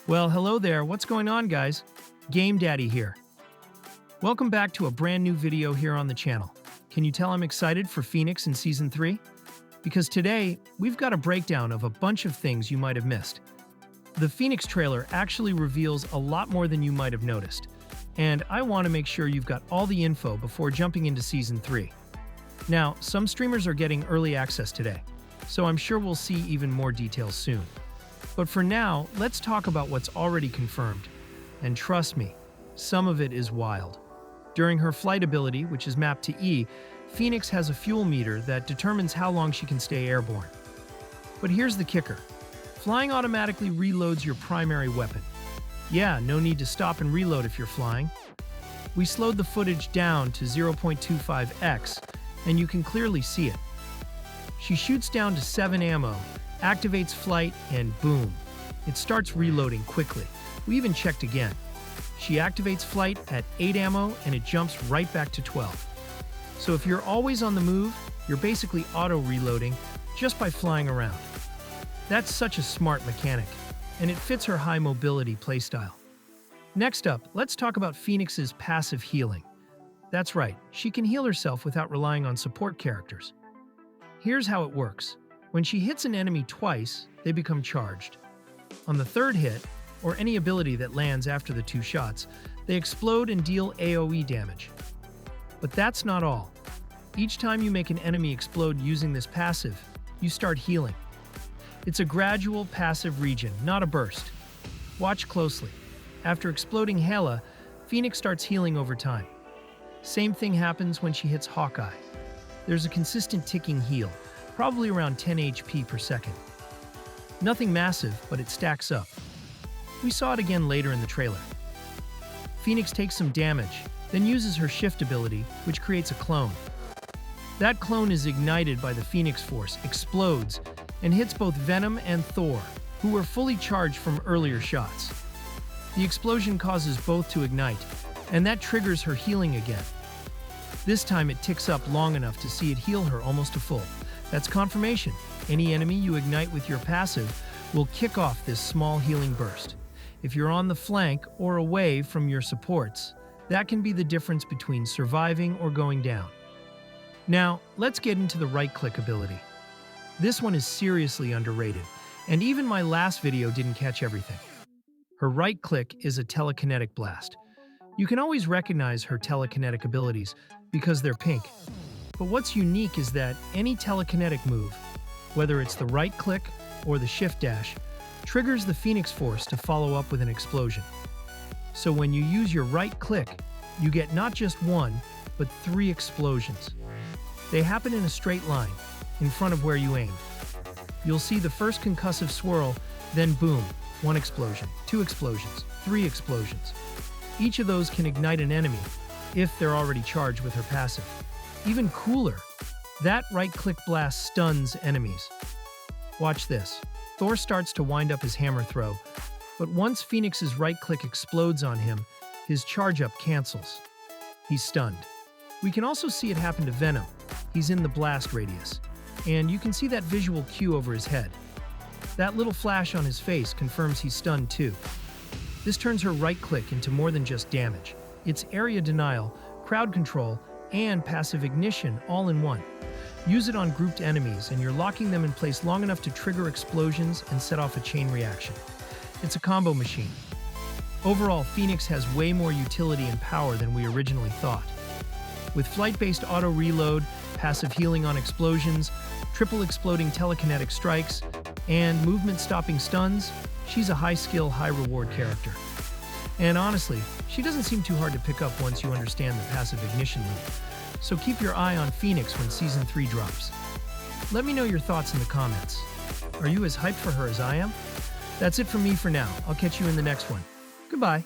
Well, hello there. What's going on, guys? Game Daddy here. Welcome back to a brand new video here on the channel. Can you tell I'm excited for Phoenix in Season 3? Because today, we've got a breakdown of a bunch of things you might have missed. The Phoenix trailer actually reveals a lot more than you might have noticed, and I want to make sure you've got all the info before jumping into Season 3. Now, some streamers are getting early access today, so I'm sure we'll see even more details soon. But for now, let's talk about what's already confirmed. And trust me, some of it is wild. During her flight ability, which is mapped to E, Phoenix has a fuel meter that determines how long she can stay airborne. But here's the kicker. Flying automatically reloads your primary weapon. Yeah, no need to stop and reload if you're flying. We slowed the footage down to 0.25x, and you can clearly see it. She shoots down to 7 ammo, activates flight, and boom, it starts reloading quickly. We even checked again. She activates flight at 8 ammo and it jumps right back to 12. So if you're always on the move, you're basically auto-reloading just by flying around. That's such a smart mechanic, and it fits her high mobility playstyle. Next up, let's talk about Phoenix's passive healing. That's right, she can heal herself without relying on support characters. Here's how it works. When she hits an enemy twice, they become charged. On the third hit, or any ability that lands after the 2 shots, they explode and deal AoE damage. But that's not all. Each time you make an enemy explode using this passive, you start healing. It's a gradual passive regen, not a burst. Watch closely. After exploding Hela, Phoenix starts healing over time. Same thing happens when she hits Hawkeye. There's a consistent ticking heal, probably around 10 HP per second. Nothing massive, but it stacks up. We saw it again later in the trailer. Phoenix takes some damage, then uses her shift ability, which creates a clone. That clone is ignited by the Phoenix Force, explodes, and hits both Venom and Thor, who were fully charged from earlier shots. The explosion causes both to ignite, and that triggers her healing again. This time it ticks up long enough to see it heal her almost to full. That's confirmation. Any enemy you ignite with your passive will kick off this small healing burst. If you're on the flank or away from your supports, that can be the difference between surviving or going down. Now, let's get into the right-click ability. This one is seriously underrated, and even my last video didn't catch everything. Her right-click is a telekinetic blast. You can always recognize her telekinetic abilities because they're pink. But what's unique is that any telekinetic move, whether it's the right-click or the shift dash, triggers the Phoenix Force to follow up with an explosion. So when you use your right-click, you get not just 1, but 3 explosions. They happen in a straight line, in front of where you aimed. You'll see the first concussive swirl, then boom, 1 explosion, 2 explosions, 3 explosions. Each of those can ignite an enemy, if they're already charged with her passive. Even cooler, that right-click blast stuns enemies. Watch this. Thor starts to wind up his hammer throw, but once Phoenix's right-click explodes on him, his charge-up cancels. He's stunned. We can also see it happen to Venom. He's in the blast radius, and you can see that visual cue over his head. That little flash on his face confirms he's stunned too. This turns her right-click into more than just damage. It's area denial, crowd control, and passive ignition all in one. Use it on grouped enemies, and you're locking them in place long enough to trigger explosions and set off a chain reaction. It's a combo machine. Overall, Phoenix has way more utility and power than we originally thought. With flight-based auto-reload, passive healing on explosions, triple exploding telekinetic strikes, and movement-stopping stuns, she's a high-skill, high-reward character. And honestly, she doesn't seem too hard to pick up once you understand the passive ignition loop. So keep your eye on Phoenix when Season 3 drops. Let me know your thoughts in the comments. Are you as hyped for her as I am? That's it from me for now. I'll catch you in the next one. Goodbye.